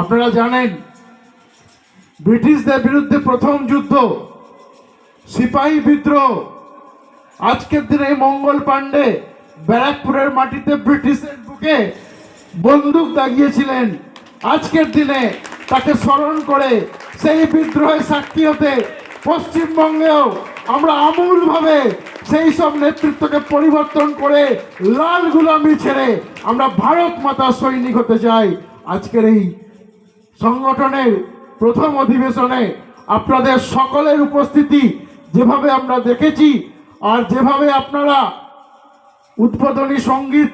আপনারা জানেন ব্রিটিশদের বিরুদ্ধে প্রথম যুদ্ধ, সিপাহী বিদ্রোহ, আজকের দিনে মঙ্গল পাণ্ডে ব্যারাকপুরের মাটিতে ব্রিটিশের বুকে বন্দুক দাগিয়েছিলেন। আজকের দিনে তাকে স্মরণ করে সেই বিদ্রোহের সাক্ষী হতে পশ্চিমবঙ্গেও আমরা আমূলভাবে সেই সব নেতৃত্বকে পরিবর্তন করে লাল গোলামি ছেড়ে আমরা ভারত মাতা সৈনিক হতে চাই। আজকের এই সংগঠনের প্রথম অধিবেশনে আপনাদের সকলের উপস্থিতি যেভাবে আমরা দেখেছি, আর যেভাবে আপনারা উদ্বোধনী সঙ্গীত,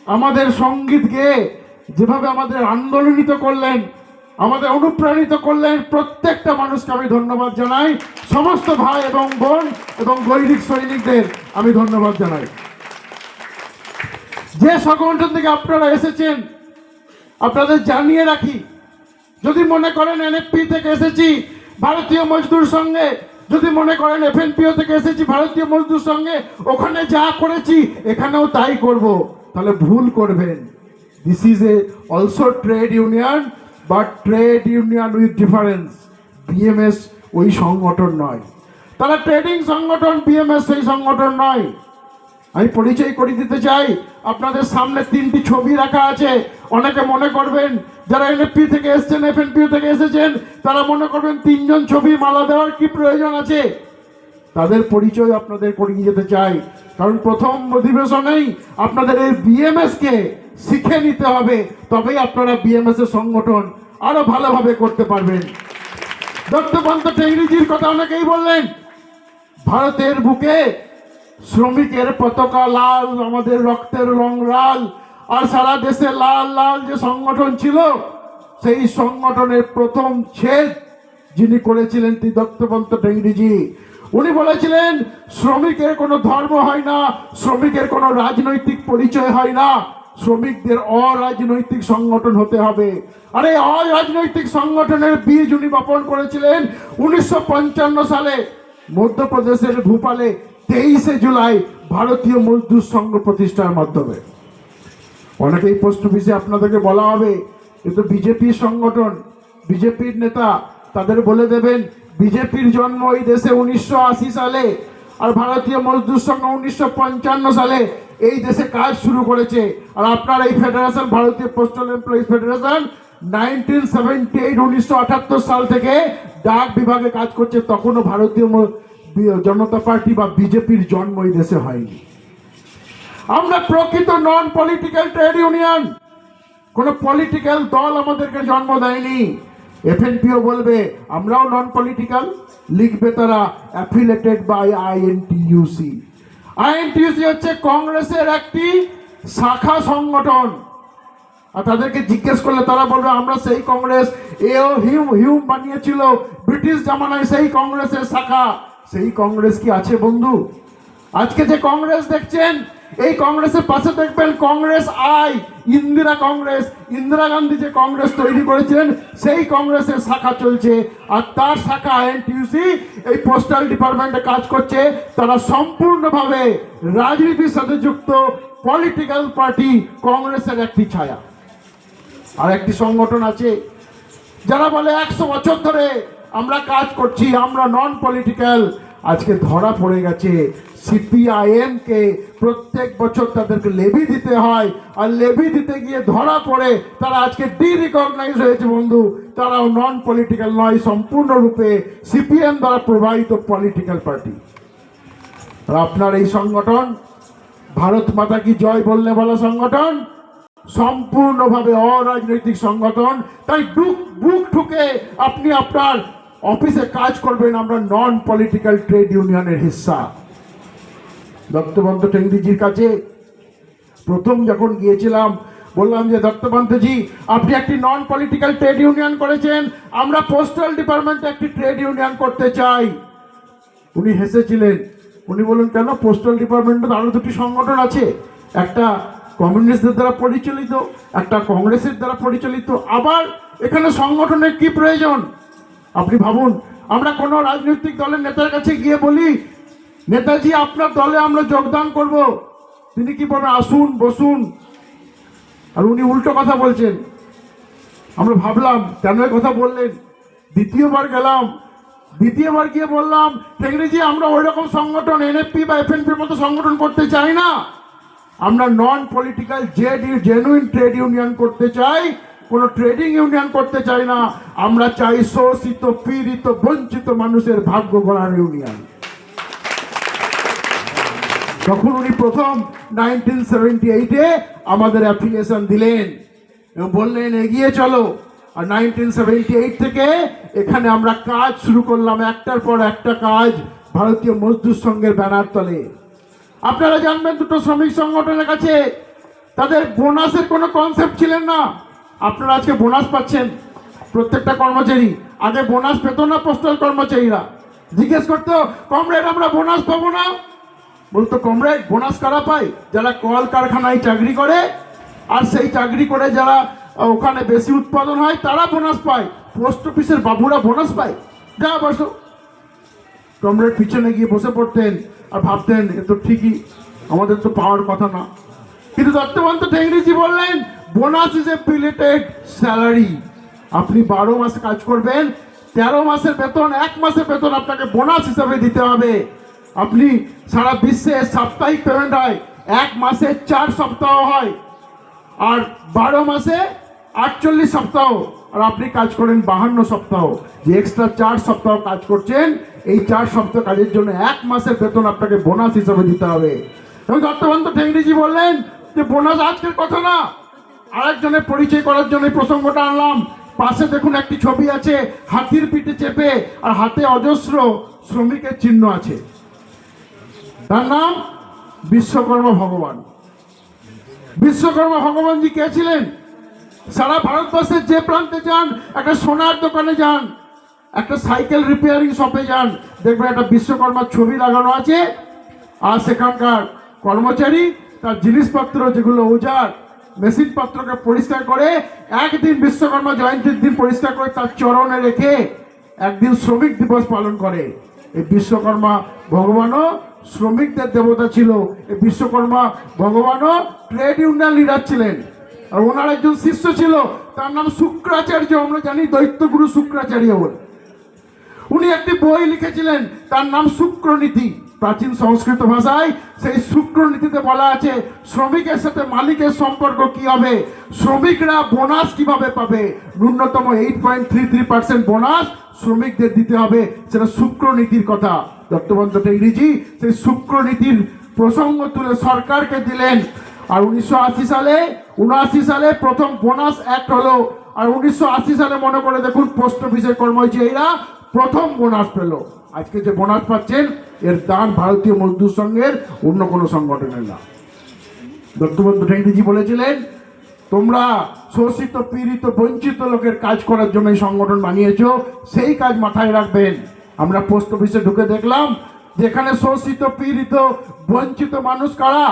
আমাদের সঙ্গীত গেয়ে যেভাবে আমাদের আন্দোলনিত করলেন, আমাদের অনুপ্রাণিত করলেন, প্রত্যেকটা মানুষকে আমি ধন্যবাদ জানাই। সমস্ত ভাই এবং বোন এবং গৈরিক সৈনিকদের আমি ধন্যবাদ জানাই। যে সংগঠন থেকে আপনারা এসেছেন আপনাদের জানিয়ে রাখি, যদি মনে করেন এনএফপি থেকে এসেছি ভারতীয় মজদুর সঙ্গে, যদি মনে করেন এফএনপিও থেকে এসেছি ভারতীয় মজদুর সঙ্গে, ওখানে যা করেছি এখানেও তাই করব, তাহলে ভুল করবেন। This is a also trade union, but trade union with difference. BMS ওই সংগঠন নয়, তারা ট্রেডিং সংগঠন, বিএমএস সেই সংগঠন নয়। আমি পরিচয় করে দিতে চাই, আপনাদের সামনে 3টি ছবি রাখা আছে। অনেকে মনে করবেন যারা এনএফপি থেকে এসেছেন, এফএনপিও থেকে এসেছেন, তারা মনে করবেন 3জন ছবি মালা দেওয়ার কি প্রয়োজন আছে। তাদের পরিচয় আপনাদের করিয়ে যেতে চাই, কারণ প্রথম অধিবেশনেই আপনাদের এই বিএমএসকে শিখে নিতে হবে, তবেই আপনারা বিএমএস এর সংগঠন আরো ভালোভাবে করতে পারবেন। দত্তপন্ত টেংরিজির কথা অনেকেই বললেন, ভারতের বুকে শ্রমিকের পতাকা লাল, আমাদের রক্তের রং লাল, আর সারা দেশে লাল লাল যে সংগঠন ছিল, সেই সংগঠনের প্রথম ছেদ যিনি করেছিলেন তিনি দত্তপন্ত টেংরিজি। উনি বলেছিলেন শ্রমিকের কোনো ধর্ম হয় না, শ্রমিকের কোনো রাজনৈতিক পরিচয় হয় না, শ্রমিকদের অরাজনৈতিক সংগঠন হতে হবে। আর এই অরাজনৈতিক সংগঠনের বীজ উনি বপন করেছিলেন 1955 সালে মধ্যপ্রদেশের ভোপালে 23শে জুলাই ভারতীয় মজদুর সংঘ প্রতিষ্ঠার মাধ্যমে। অনেকেই প্রশ্ন বিষয়ে আপনাদেরকে বলা হবে এ তো বিজেপির সংগঠন, বিজেপির নেতা, তাদের বলে দেবেন বিজেপির জন্ম এই দেশে 1980 সালে, আর ভারতীয় মজদুর সংঘ 1955 সালে এই দেশে কাজ শুরু করেছে। আর আপনার এই ফেডারেশন, ভারতীয় পোস্টাল এমপ্লয়িজ ফেডারেশন 1978 সাল থেকে ডাক বিভাগে কাজ করছে। তখনও ভারতীয় জনতা পার্টি বা বিজেপির জন্ম এই দেশে হয়নি। আমরা প্রকৃত নন পলিটিক্যাল ট্রেড ইউনিয়ন, কোনো পলিটিক্যাল দল আমাদেরকে জন্ম দেয়নি। এফএনপিও বলবে আমরাও নন পলিটিক্যাল, লিখবে তারা অ্যাফিলিয়েটেড বাই আইএনটিইউসি। আইএনটিইউসি হচ্ছে কংগ্রেসের একটি শাখা সংগঠন। আর তাদেরকে জিজ্ঞেস করলে তারা বলবে আমরা সেই কংগ্রেস, এও হিউম বানিয়েছিল ব্রিটিশ জামানায়, সেই কংগ্রেসের শাখা। সেই কংগ্রেস কি আছে বন্ধু? আজকে যে কংগ্রেস দেখছেন, এই কংগ্রেসের পাশে দেখবেন কংগ্রেস আই, ইন্দিরা কংগ্রেস। ইন্দিরা গান্ধী যে কংগ্রেস তৈরি করেছিলেন সেই কংগ্রেসের শাখা চলছে, আর তার শাখা আইএনটিইউসি এই পোস্টাল ডিপার্টমেন্টে কাজ করছে। তারা সম্পূর্ণভাবে রাজনীতির সাথে যুক্ত পলিটিক্যাল পার্টি, কংগ্রেসের একটি ছায়া। আর একটি সংগঠন আছে যারা বলে 100 বছর ধরে আমরা কাজ করছি, আমরা নন পলিটিক্যাল। আজকে ধরা পড়ে গেছে সিপিআইএম কে প্রত্যেক বছর তাদেরকে লেভি দিতে হয়, আর লেভি দিতে গিয়ে ধরা পড়ে তারা আজকে ডিরিকগনাইজ হয়েছে বন্ধু। তারাও নন পলিটিক্যাল নয়, সম্পূর্ণরূপে সিপিএম দ্বারা প্রবাহিত পলিটিক্যাল পার্টি। আর আপনার এই সংগঠন ভারত মাতা কি জয় বললে বলা সংগঠন, সম্পূর্ণভাবে অরাজনৈতিক সংগঠন। তাই বুক ঠুকে আপনি আপনার অফিসে কাজ করবেন, আমরা নন পলিটিক্যাল ট্রেড ইউনিয়নের হিস্সা। দত্তপন্ত টেংরিজির কাছে প্রথম যখন গিয়েছিলাম বললাম যে দত্তপন্তজি আপনি একটি নন পলিটিক্যাল ট্রেড ইউনিয়ন করেছেন, আমরা পোস্টাল ডিপার্টমেন্টে একটি ট্রেড ইউনিয়ন করতে চাই। উনি হেসেছিলেন, উনি বললেন কেন, পোস্টাল ডিপার্টমেন্টে আরো দুটি সংগঠন আছে, একটা কমিউনিস্টদের দ্বারা পরিচালিত, একটা কংগ্রেসের দ্বারা পরিচালিত, আবার এখানে সংগঠনের কি প্রয়োজন? আপনি ভাবুন, আমরা কোনো রাজনৈতিক দলের নেতার কাছে গিয়ে বলি নেতাজি আপনার দলে আমরা যোগদান করব, তিনি কি বলেন আসুন বসুন, আর উনি উল্টো কথা বলছেন। আমরা ভাবলাম কেন এ কথা বললেন। দ্বিতীয়বার গেলাম, দ্বিতীয়বার গিয়ে বললাম টেকনিজি আমরা ওই রকম সংগঠন এনএফপি বা এফএনপির মতো সংগঠন করতে চাই না, আমরা non political genuine trade union করতে চাই, কোনো ট্রেডিং ইউনিয়ন করতে চাই না, আমরা চাই শোষিত পীড়িত বঞ্চিত মানুষের ভাগ্য গড়ার ইউনিয়ন। তখন উনি প্রথম 1978-এ আমাদের অ্যাপ্লিকেশন দিলেন এবং বললেন এগিয়ে চলো। আর 1978 থেকে এখানে আমরা কাজ শুরু করলাম, একটার পর একটা কাজ ভারতীয় মজদুর সংঘের ব্যানার তলে। আপনারা জানবেন দুটো শ্রমিক সংগঠনের কাছে তাদের বোনাসের কোনো কনসেপ্ট ছিলেন না। আপনারা আজকে বোনাস পাচ্ছেন প্রত্যেকটা কর্মচারী, আগে বোনাস পেত না পোস্টাল কর্মচারীরা। জিজ্ঞেস করতো কমরেড আমরা বোনাস পাবো না, বলতো কমরেড বোনাস কারা পায়? যারা কল কারখানায় চাকরি করে আর সেই চাকরি করে যারা ওখানে বেশি উৎপাদন হয় তারা বোনাস পায়, পোস্ট অফিসের বাবুরা বোনাস পায়। যা বসো। কমরেড পিছনে গিয়ে বসে পড়তেন আর ভাবতেন এ তো ঠিকই, আমাদের তো পাওয়ার কথা না। কিন্তু দত্তবন্ত ঠেঙ্গড়িজি বললেন bonus is a belated salary. আপনি 12 মাস কাজ করবেন, 13 মাসের বেতন 1 মাসের বেতন আপনাকে বোনাস হিসাবে দিতে হবে। আপনি সারা বিশ্বে সাপ্তাহিক পেমেন্ট হয়, 1 মাসে 4 সপ্তাহ হয় আর 12 মাসে 48 সপ্তাহ, আর আপনি কাজ করেন 52 সপ্তাহ। যে এক্সট্রা 4 সপ্তাহ কাজ করছেন, এই 4 সপ্তাহ কাজের জন্য 1 মাসের বেতন আপনাকে বোনাস হিসাবে দিতে হবে। এবং দত্তবন্ত ঠেঙ্গড়িজি বললেন যে বোনাস আজকের কথা না, আরেকজনের পরিচয় করার জন্য এই প্রসঙ্গটা আনলাম। পাশে দেখুন একটি ছবি আছে, হাতির পিঠে চেপে আর হাতে অজস্র শ্রমিকের চিহ্ন আছে। তার নাম বিশ্বকর্মা ভগবান। বিশ্বকর্মা ভগবানজি কে ছিলেন? সারা ভারতবর্ষের যে প্রান্তে যান, একটা সোনার দোকানে যান, একটা সাইকেল রিপেয়ারিং শপে যান, দেখবেন একটা বিশ্বকর্মার ছবি লাগানো আছে। আর সেখানকার কর্মচারী তার জিনিসপত্র যেগুলো ওজার মেশিনপত্রকে পরিষ্কার করে, একদিন বিশ্বকর্মা জয়ন্তীর দিন পরিষ্কার করে তার চরণে রেখে একদিন শ্রমিক দিবস পালন করে। এই বিশ্বকর্মা ভগবানও শ্রমিকদের দেবতা ছিল। এই বিশ্বকর্মা ভগবানও ট্রেড ইউনিয়ন লিডার ছিলেন। আর ওনার একজন শিষ্য ছিল, তার নাম শুক্রাচার্য। আমরা জানি দৈত্যগুরু শুক্রাচার্য বলে। উনি একটি বই লিখেছিলেন, তার নাম শুক্রনীতি। প্রাচীন সংস্কৃত ভাষায় সেই শুক্রনীতিতে বলা আছে শ্রমিকের সাথে মালিকের সম্পর্ক কি হবে, শ্রমিকরা বোনাস কিভাবে পাবে, ন্যূনতম 8.33% বোনাস শ্রমিকদের দিতে হবে। সেটা শুক্রনীতির কথা। দত্তবন্ত ঠেঙ্গড়িজি সেই শুক্রনীতির প্রসঙ্গ তুলে সরকারকে দিলেন। আর 1979 সালে প্রথম বোনাস অ্যাক্ট হলো। আর 1980 সালে মনে করে দেখুন পোস্ট অফিসের কর্মচারীরা প্রথম বোনাস পেল। আজকে যে বোনাস পাচ্ছেন এর দান ভারতীয় মজদুর সংঘের, অন্য কোনো সংগঠনের না। দত্তবন্ত ঠেঙ্গড়িজি বলেছিলেন তোমরা শোষিত পীড়িত বঞ্চিত লোকের কাজ করার জন্য এই সংগঠন বানিয়েছ, সেই কাজ মাথায় রাখবেন। আমরা পোস্ট অফিসে ঢুকে দেখলাম যেখানে শোষিত পীড়িত বঞ্চিত মানুষ কারা?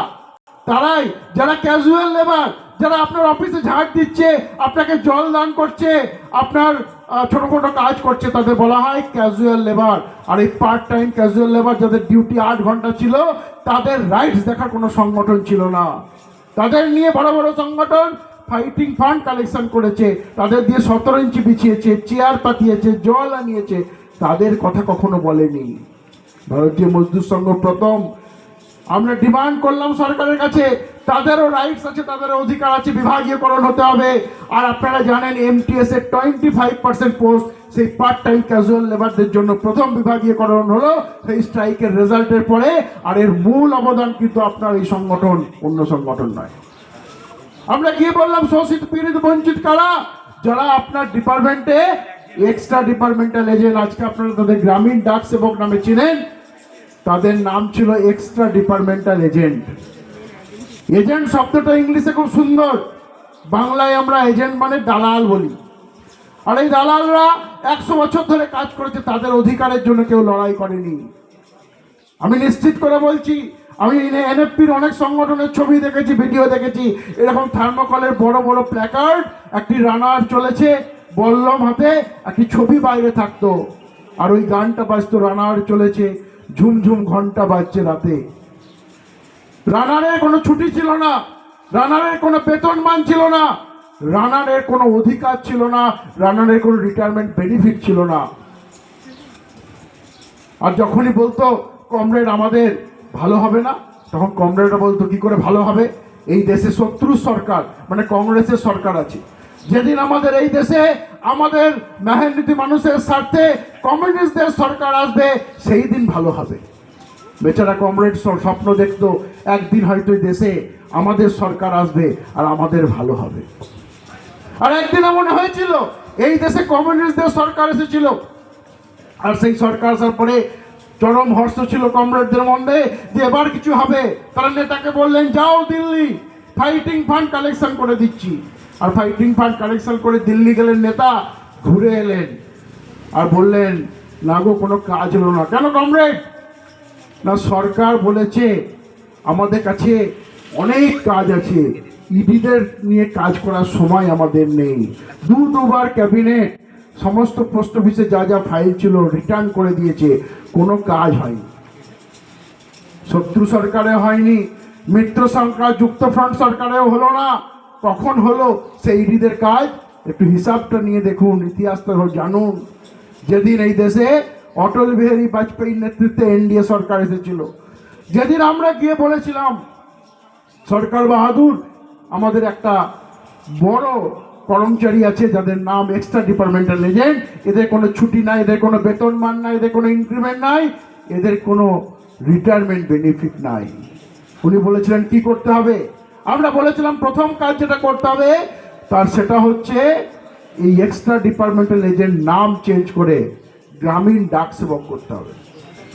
তারাই যারা ক্যাজুয়াল লেবার, যারা আপনার অফিসে ঝাড় দিচ্ছে, আপনাকে জল দান করছে, আপনার ছোটখাটো কাজ করছে, তাদের বলা হয় ক্যাজুয়াল লেবার। আর এই পার্ট টাইম ক্যাজুয়াল লেবার যাদের ডিউটি 8 ঘন্টা ছিল, তাদের রাইটস দেখার কোনো সংগঠন ছিল না। তাদের নিয়ে বড় বড় সংগঠন ফাইটিং ফান্ড কালেকশন করেছে, তাদের দিয়ে 17 ইঞ্চি বিছিয়েছে, চেয়ার পাতিয়েছে, জল আনিয়েছে, তাদের কথা কখনো বলেনি। ভারতীয় মজদুর সংঘ প্রথম আমরা ডিমান্ড করলাম সরকারের কাছে, তাদেরও রাইটস আছে, তাদেরও অধিকার আছে, বিভাগীয়করণ হতে হবে। আর আপনারা জানেন এমটিএস এর 25% পোস্ট সেই পার্ট টাইম ক্যাজুয়াল লেবারদের জন্য প্রথম বিভাগীয়করণ হলো সেই স্ট্রাইকের রেজাল্টের পরে। আর এর মূল অবদান কিন্তু আপনার এই সংগঠন, অন্য সংগঠন নয়। আমরা গিয়ে বললাম শোষিত পীড়িত বঞ্চিত কারা? যারা আপনার ডিপার্টমেন্টে এক্সট্রা ডিপার্টমেন্টাল এজেন্ট, আজকে আপনারা তাদের গ্রামীণ ডাক সেবক নামে চিনেন, তাদের নাম ছিল এক্সট্রা ডিপার্টমেন্টাল এজেন্ট। এজেন্ট শব্দটা ইংলিশে খুব সুন্দর, বাংলায় আমরা এজেন্ট মানে দালাল বলি। আর এই দালালরা 100 বছর ধরে কাজ করেছে, তাদের অধিকারের জন্য কেউ লড়াই করেনি। আমি নিশ্চিত করে বলছি, আমি এনএফপির অনেক সংগঠনের ছবি দেখেছি, ভিডিও দেখেছি, এরকম থার্মোকলের বড় বড় প্ল্যাকার্ড, একটি রানার চলেছে বল্লম হাতে, একটি ছবি বাইরে থাকতো আর ওই গানটা বাজতো, রানার চলেছে ঝুমঝুম ঘন্টা বাজছে রাতে। রানারের কোনো ছুটি ছিল না, রানারের কোনো বেতনমান ছিল না, রানারের কোনো অধিকার ছিল না, রানারের কোনো রিটায়ারমেন্ট বেনিফিট ছিল না। আর যখনই বলতো কমরেড আমাদের ভালো হবে না, তখন কমরেডরা বলতো কি করে ভালো হবে, এই দেশে শত্রু সরকার মানে কংগ্রেসের সরকার আছে। যেদিন আমাদের এই দেশে আমাদের মেহনতি মানুষের স্বার্থে কমিউনিস্টদের সরকার আসবে সেই দিন ভালো হবে। বেচারা কমরেড স্বপ্ন দেখতো একদিন হয়তো এই দেশে আমাদের সরকার আসবে আর আমাদের ভালো হবে। আর একদিন এমন হয়েছিল এই দেশে কমিউনিস্টদের সরকার এসেছিল, আর সেই সরকার আসার পরে চরম হর্ষ ছিল কমরেডদের মধ্যে যে এবার কিছু হবে। তারা নেতাকে বললেন যাও দিল্লি, ফাইটিং ফান্ড কালেকশন করে দিচ্ছি। আর ফাইটিং ফান্ড কালেকশন করে দিল্লি গেলেন নেতা, ঘুরে এলেন আর বললেন না গো কোনো কাজ হলো না। কেন কমরেড? না সরকার বলেছে আমাদের কাছে অনেক কাজ আছে, ইডিদের নিয়ে কাজ করার সময় আমাদের নেই। দুবার ক্যাবিনেট সমস্ত পোস্ট অফিসে যা যা ফাইল ছিল রিটার্ন করে দিয়েছে, কোনো কাজ হয়নি। শত্রু সরকারে হয়নি, মিত্র সরকার যুক্তফ্রন্ট সরকারেও হলো না। কখন হলো সেই ইডিদের কাজ? একটু হিসাবটা নিয়ে দেখুন, ইতিহাসটা জানুন। যেদিন এই দেশে অটল বিহারী বাজপেয়ীর নেতৃত্বে এনডিএ সরকার এসেছিল, যেদিন আমরা গিয়ে বলেছিলাম সরকার বাহাদুর আমাদের একটা বড় কর্মচারী আছে যাদের নাম এক্সট্রা ডিপার্টমেন্টাল এজেন্ট, এদের কোনো ছুটি নাই, এদের কোনো বেতন মান নাই, এদের কোনো ইনক্রিমেন্ট নাই, এদের কোনো রিটায়ারমেন্ট বেনিফিট নাই। উনি বলেছিলেন কি করতে হবে? আমরা বলেছিলাম প্রথম কাজ যেটা করতে হবে তার সেটা হচ্ছে এই এক্সট্রা ডিপার্টমেন্টাল এজেন্ট নাম চেঞ্জ করে গ্রামীণ ডাক সেবক করতে হবে।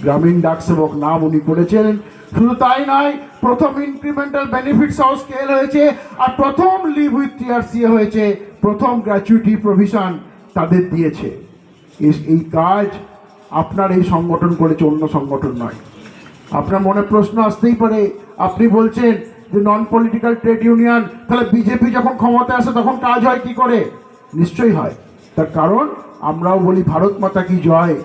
গ্রামীণ ডাক সেবক নাম উনি করেছেন। শুধু তাই নয়, প্রথম ইনক্রিমেন্টাল বেনিফিট সহ স্কেল হয়েছে, আর প্রথম লিভ উইথ টিআরসি হয়েছে, প্রথম গ্র্যাচুইটি প্রভিশন তাদের দিয়েছে। এই কাজ আপনার এই সংগঠন করেছে, অন্য সংগঠন নয়। আপনার মনে প্রশ্ন আসতেই পারে, আপনি বলছেন যে নন পলিটিক্যাল ট্রেড ইউনিয়ন, তাহলে বিজেপি যখন ক্ষমতায় আসে তখন কাজ হয় কি করে? নিশ্চয়ই হয়। তার কারণ আমরাও বলি ভারত মাতা কি জয়,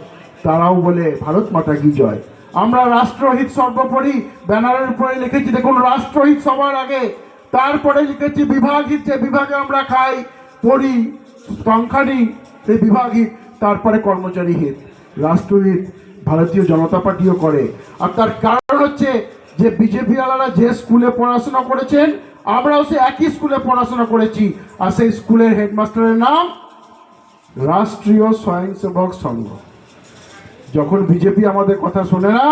তারাও বলে ভারত মাতা কি জয়। আমরা রাষ্ট্রহিত সর্বোপরি ব্যানারের উপরে লিখেছি, দেখুন রাষ্ট্রহিত সবার আগে, তারপরে লিখেছি বিভাগহিত, যে বিভাগে আমরা খাই পড়ি সংখ্যা নিই সেই বিভাগহিত, তারপরে কর্মচারী হিত। রাষ্ট্রহিত ভারতীয় জনতা পার্টিও করে। আর তার কারণ হচ্ছে যে বিজেপি ওয়ালারা যে স্কুলে পড়াশোনা করেছেন আমরাও সে একই স্কুলে পড়াশোনা করেছি, আর সেই স্কুলের হেডমাস্টারের নাম রাষ্ট্রীয় স্বয়ংসেবক সংঘ। যখন বিজেপি আমাদের কথা শোনে না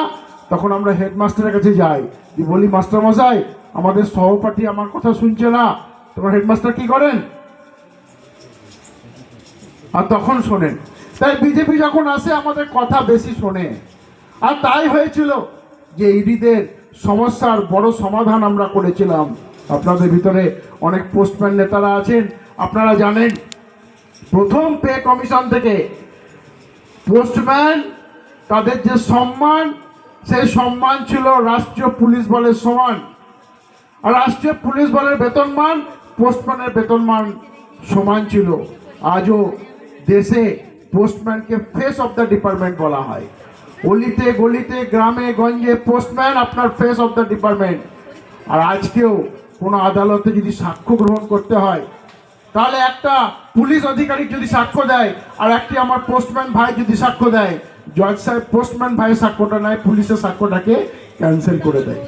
তখন আমরা হেডমাস্টারের কাছে যাই, বলি মাস্টার মশাই আমাদের সহপাঠী আমার কথা শুনছে না। তখন হেডমাস্টার কি করেন? আর তখন শোনেন। তাই বিজেপি যখন আসে আমাদের কথা বেশি শোনে। আর তাই হয়েছিল যে ইডিদের সমস্যার বড় সমাধান আমরা করেছিলাম। আপনাদের ভিতরে অনেক পোস্টম্যান নেতারা আছেন, আপনারা জানেন প্রথম পে কমিশন থেকে পোস্টম্যান তাদের যে সম্মান, সেই সম্মান ছিল রাষ্ট্রীয় পুলিশ বলের সমান। আর রাষ্ট্রীয় পুলিশ বলের বেতনমান পোস্টম্যানের বেতনমান সমান ছিল। আজও দেশে পোস্টম্যানকে ফেস অফ দ্য ডিপার্টমেন্ট বলা হয়। অলিতে গলিতে গ্রামে গঞ্জে পোস্টম্যান আপনার ফেস অফ দ্য ডিপার্টমেন্ট। আর আজকেও কোনো আদালতে যদি সাক্ষ্য গ্রহণ করতে হয় তাহলে একটা পুলিশ আধিকারিক যদি সাক্ষ্য দেয় আর একটি আমার পোস্টম্যান ভাই যদি সাক্ষ্য দেয়, জজ সাহেব পোস্টম্যান ভাইয়ের সাক্ষ্যটা নেয়, পুলিশের সাক্ষ্যটাকে ক্যান্সেল করে দেয়।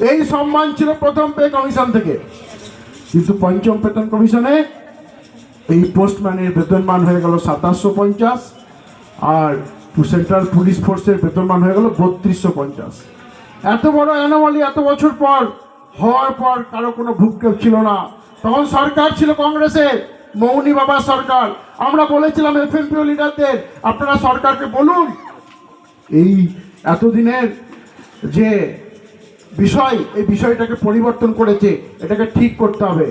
এই সম্মান ছিল প্রথম পে কমিশন থেকে। কিন্তু পঞ্চম বেতন কমিশনে এই পোস্টম্যানের বেতনমান হয়ে গেল 2750, আর সেন্ট্রাল পুলিশ ফোর্সের বেতনমান হয়ে গেল 3250। এত বড় অ্যানোমালি এত বছর পর হওয়ার পর কারো কোনো ভূক্ষেপ ছিল না। তখন সরকার ছিল কংগ্রেসের, মৌনী বাবা সরকার। আমরা বলেছিলাম এফএমপিও লিডারদের আপনারা সরকারকে বলুন এই এতদিনের যে বিষয়, এই বিষয়টাকে পরিবর্তন করেছে, এটাকে ঠিক করতে হবে।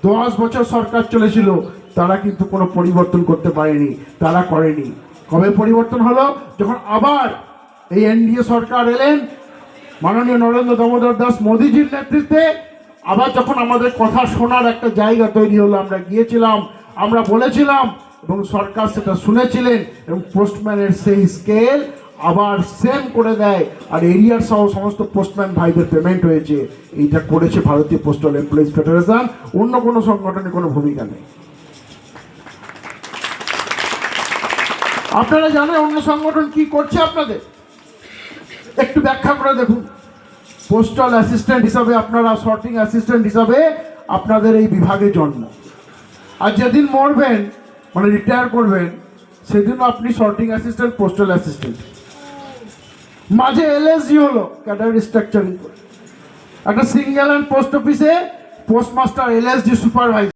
10 বছর সরকার চলেছিল, তারা কিন্তু কোনো পরিবর্তন করতে পারেনি, তারা করেনি। কবে পরিবর্তন হলো? যখন আবার এই এনডিএ সরকার এলেন, মাননীয় নরেন্দ্র দামোদর দাস মোদীজির নেতৃত্বে, আবার যখন আমাদের কথা শোনার একটা জায়গা তৈরি হলো, আমরা গিয়েছিলাম, আমরা বলেছিলাম এবং সরকার সেটা শুনেছিলেন এবং পোস্টম্যানের সেই স্কেল আবার সেম করে দেয়, আর এরিয়ার সহ সমস্ত পোস্টম্যান ভাইদের পেমেন্ট হয়েছে। এইটা করেছে ভারতীয় পোস্টাল এমপ্লয়িজ ফেডারেশন, অন্য কোনো সংগঠনের কোনো ভূমিকা নেই। আপনারা জানেন অন্য সংগঠন কি করছে আপনাদের? একটু ব্যাখ্যা করে দেখুন। পোস্টাল অ্যাসিস্ট্যান্ট হিসাবে আপনারা, সর্টিং অ্যাসিস্ট্যান্ট হিসাবে আপনাদের এই বিভাগে জন্ম, আর যেদিন মরবেন মানে রিটায়ার করবেন সেদিনও আপনি সর্টিং অ্যাসিস্ট্যান্ট, পোস্টাল অ্যাসিস্ট্যান্ট। মাঝে এলএসজি হলো, ক্যাডার রিস্ট্রাকচারিং, একটা সিঙ্গেল হ্যান্ড পোস্ট অফিসে পোস্টমাস্টার, এলএসজি সুপারভাইজার।